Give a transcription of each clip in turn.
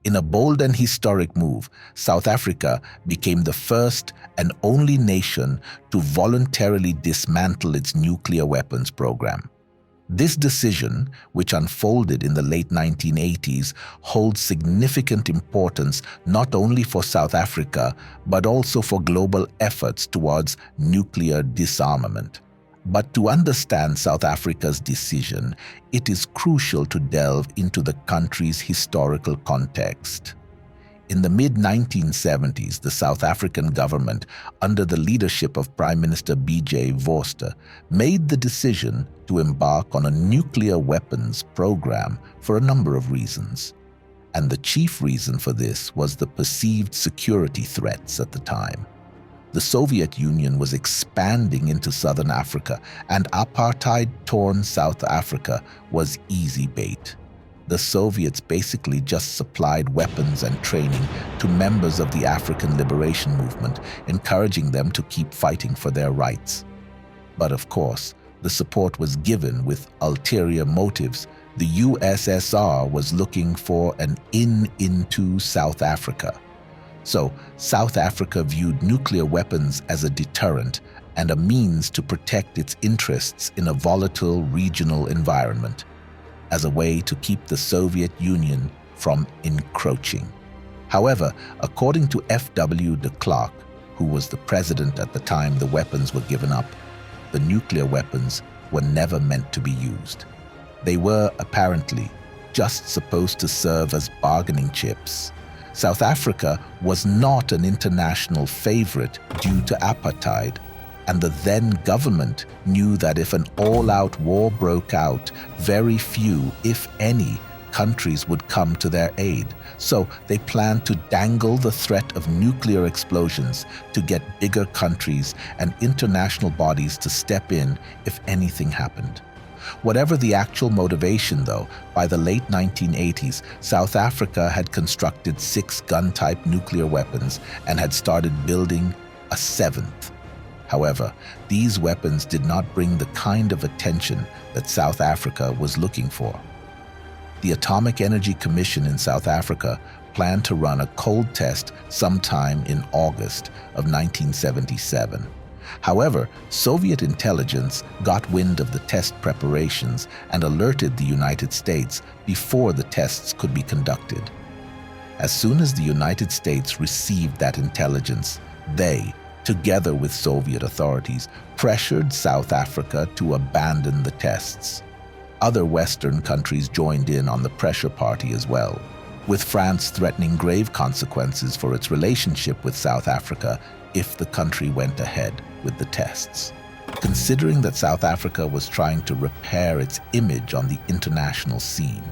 In a bold and historic move, South Africa became the first and only nation to voluntarily dismantle its nuclear weapons program. This decision, which unfolded in the late 1980s, holds significant importance not only for South Africa, but also for global efforts towards nuclear disarmament. But to understand South Africa's decision, it is crucial to delve into the country's historical context. In the mid-1970s, the South African government, under the leadership of Prime Minister B.J. Vorster, made the decision to embark on a nuclear weapons program for a number of reasons. And the chief reason for this was the perceived security threats at the time. The Soviet Union was expanding into southern Africa, and apartheid-torn South Africa was easy bait. The Soviets basically just supplied weapons and training to members of the African liberation movement, encouraging them to keep fighting for their rights. But of course, the support was given with ulterior motives. The USSR was looking for an in into South Africa. So, South Africa viewed nuclear weapons as a deterrent and a means to protect its interests in a volatile regional environment, as a way to keep the Soviet Union from encroaching. However, according to F.W. de Klerk, who was the president at the time the weapons were given up, the nuclear weapons were never meant to be used. They were, apparently, just supposed to serve as bargaining chips. South Africa was not an international favorite due to apartheid, and the then government knew that if an all-out war broke out, very few, if any, countries would come to their aid. So they planned to dangle the threat of nuclear explosions to get bigger countries and international bodies to step in if anything happened. Whatever the actual motivation, though, by the late 1980s, South Africa had constructed 6 gun-type nuclear weapons and had started building a 7th. However, these weapons did not bring the kind of attention that South Africa was looking for. The Atomic Energy Commission in South Africa planned to run a cold test sometime in August of 1977. However, Soviet intelligence got wind of the test preparations and alerted the United States before the tests could be conducted. As soon as the United States received that intelligence, they, together with Soviet authorities, pressured South Africa to abandon the tests. Other Western countries joined in on the pressure party as well, with France threatening grave consequences for its relationship with South Africa if the country went ahead with the tests. Considering that South Africa was trying to repair its image on the international scene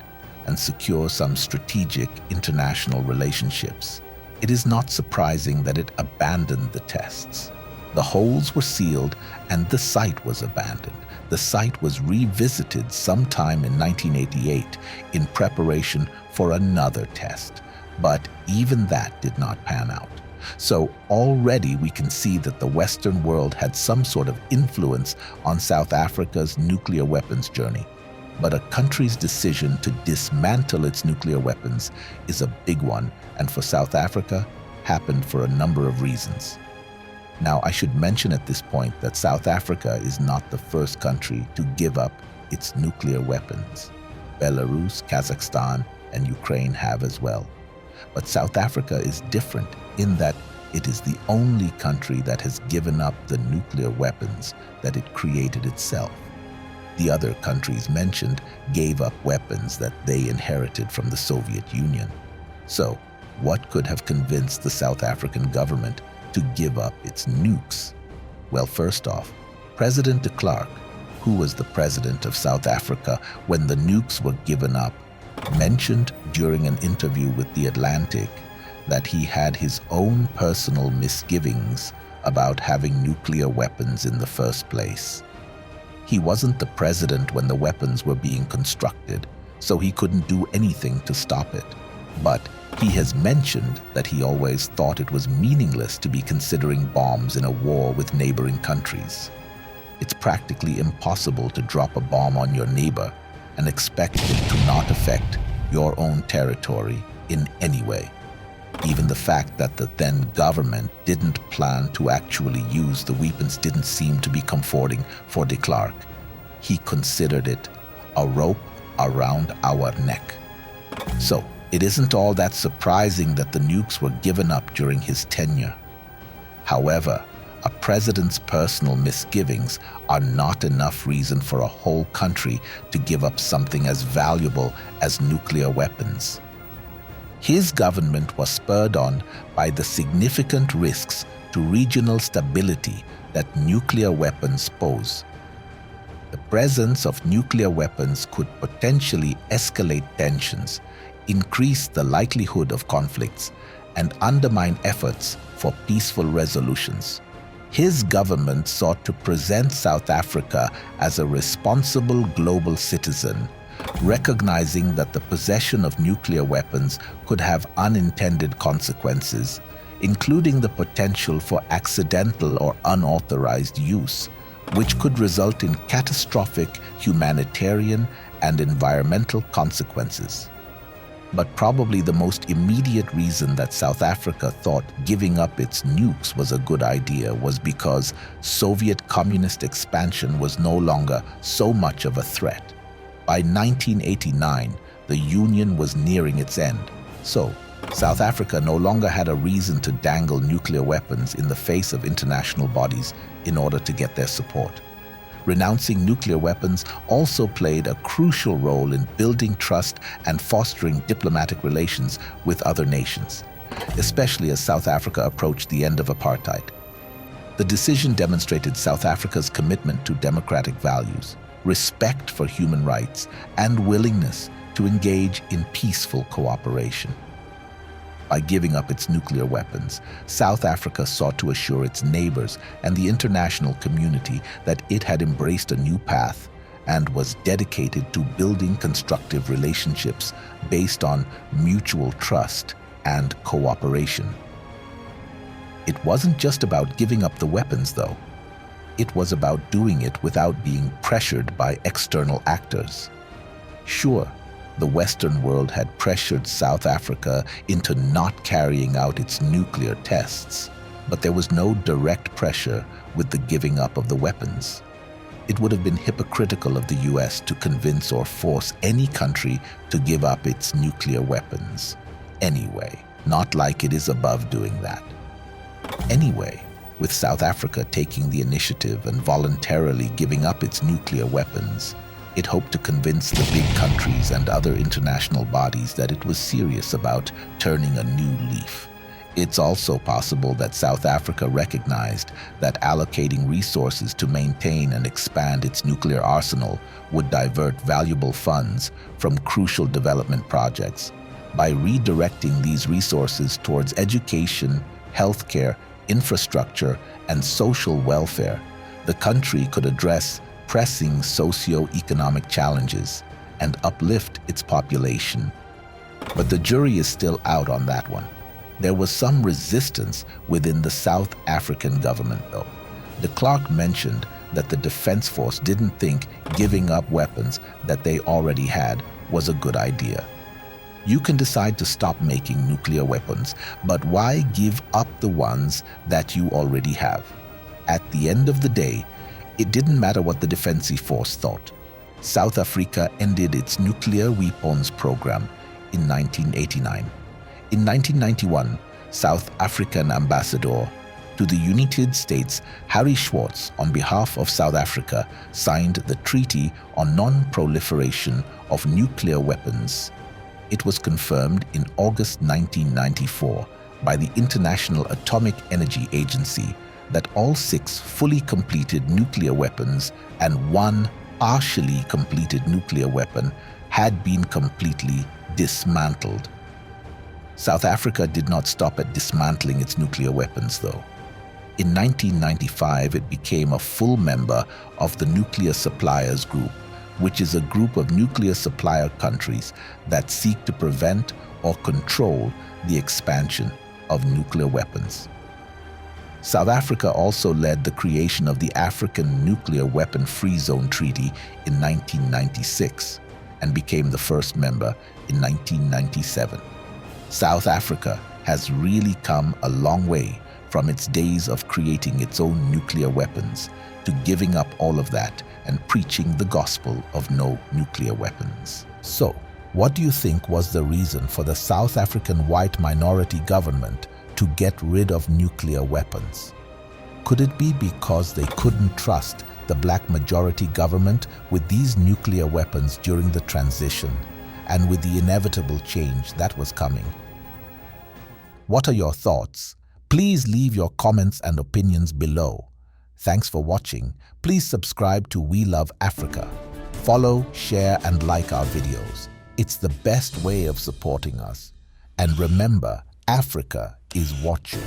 and secure some strategic international relationships, it is not surprising that it abandoned the tests. The holes were sealed and the site was abandoned. The site was revisited sometime in 1988 in preparation for another test, but even that did not pan out. So already we can see that the Western world had some sort of influence on South Africa's nuclear weapons journey. But a country's decision to dismantle its nuclear weapons is a big one, and for South Africa, happened for a number of reasons. Now, I should mention at this point that South Africa is not the first country to give up its nuclear weapons. Belarus, Kazakhstan, and Ukraine have as well. But South Africa is different in that it is the only country that has given up the nuclear weapons that it created itself. The other countries mentioned gave up weapons that they inherited from the Soviet Union. So, what could have convinced the South African government to give up its nukes? Well, first off, President de Klerk, who was the president of South Africa when the nukes were given up, mentioned during an interview with The Atlantic that he had his own personal misgivings about having nuclear weapons in the first place. He wasn't the president when the weapons were being constructed, so he couldn't do anything to stop it. But he has mentioned that he always thought it was meaningless to be considering bombs in a war with neighboring countries. It's practically impossible to drop a bomb on your neighbor and expect it to not affect your own territory in any way. Even the fact that the then government didn't plan to actually use the weapons didn't seem to be comforting for de Klerk. He considered it a rope around our neck. So, it isn't all that surprising that the nukes were given up during his tenure. However, a president's personal misgivings are not enough reason for a whole country to give up something as valuable as nuclear weapons. His government was spurred on by the significant risks to regional stability that nuclear weapons pose. The presence of nuclear weapons could potentially escalate tensions, increase the likelihood of conflicts, and undermine efforts for peaceful resolutions. His government sought to present South Africa as a responsible global citizen, recognizing that the possession of nuclear weapons could have unintended consequences, including the potential for accidental or unauthorized use, which could result in catastrophic humanitarian and environmental consequences. But probably the most immediate reason that South Africa thought giving up its nukes was a good idea was because Soviet communist expansion was no longer so much of a threat. By 1989, the Union was nearing its end. So, South Africa no longer had a reason to dangle nuclear weapons in the face of international bodies in order to get their support. Renouncing nuclear weapons also played a crucial role in building trust and fostering diplomatic relations with other nations, especially as South Africa approached the end of apartheid. The decision demonstrated South Africa's commitment to democratic values, respect for human rights, and willingness to engage in peaceful cooperation. By giving up its nuclear weapons, South Africa sought to assure its neighbors and the international community that it had embraced a new path and was dedicated to building constructive relationships based on mutual trust and cooperation. It wasn't just about giving up the weapons, though. It was about doing it without being pressured by external actors. Sure, the Western world had pressured South Africa into not carrying out its nuclear tests, but there was no direct pressure with the giving up of the weapons. It would have been hypocritical of the US to convince or force any country to give up its nuclear weapons. Anyway, not like it is above doing that. Anyway, with South Africa taking the initiative and voluntarily giving up its nuclear weapons, it hoped to convince the big countries and other international bodies that it was serious about turning a new leaf. It's also possible that South Africa recognized that allocating resources to maintain and expand its nuclear arsenal would divert valuable funds from crucial development projects. By redirecting these resources towards education, healthcare, infrastructure, and social welfare, the country could address pressing socio-economic challenges and uplift its population. But the jury is still out on that one. There was some resistance within the South African government, though. De Klerk mentioned that the Defense Force didn't think giving up weapons that they already had was a good idea. You can decide to stop making nuclear weapons, but why give up the ones that you already have? At the end of the day, it didn't matter what the Defense Force thought. South Africa ended its nuclear weapons program in 1989. In 1991, South African ambassador to the United States, Harry Schwartz, on behalf of South Africa, signed the Treaty on Non-Proliferation of Nuclear Weapons. It was confirmed in August 1994 by the International Atomic Energy Agency that all 6 fully completed nuclear weapons and 1 partially completed nuclear weapon had been completely dismantled. South Africa did not stop at dismantling its nuclear weapons, though. In 1995, it became a full member of the Nuclear Suppliers Group, which is a group of nuclear supplier countries that seek to prevent or control the expansion of nuclear weapons. South Africa also led the creation of the African Nuclear Weapon Free Zone Treaty in 1996 and became the first member in 1997. South Africa has really come a long way from its days of creating its own nuclear weapons to giving up all of that and preaching the gospel of no nuclear weapons. So, what do you think was the reason for the South African white minority government to get rid of nuclear weapons? Could it be because they couldn't trust the black majority government with these nuclear weapons during the transition and with the inevitable change that was coming? What are your thoughts? Please leave your comments and opinions below. Thanks for watching. Please subscribe to We Love Africa. Follow, share, and like our videos. It's the best way of supporting us. And remember, Africa is watching.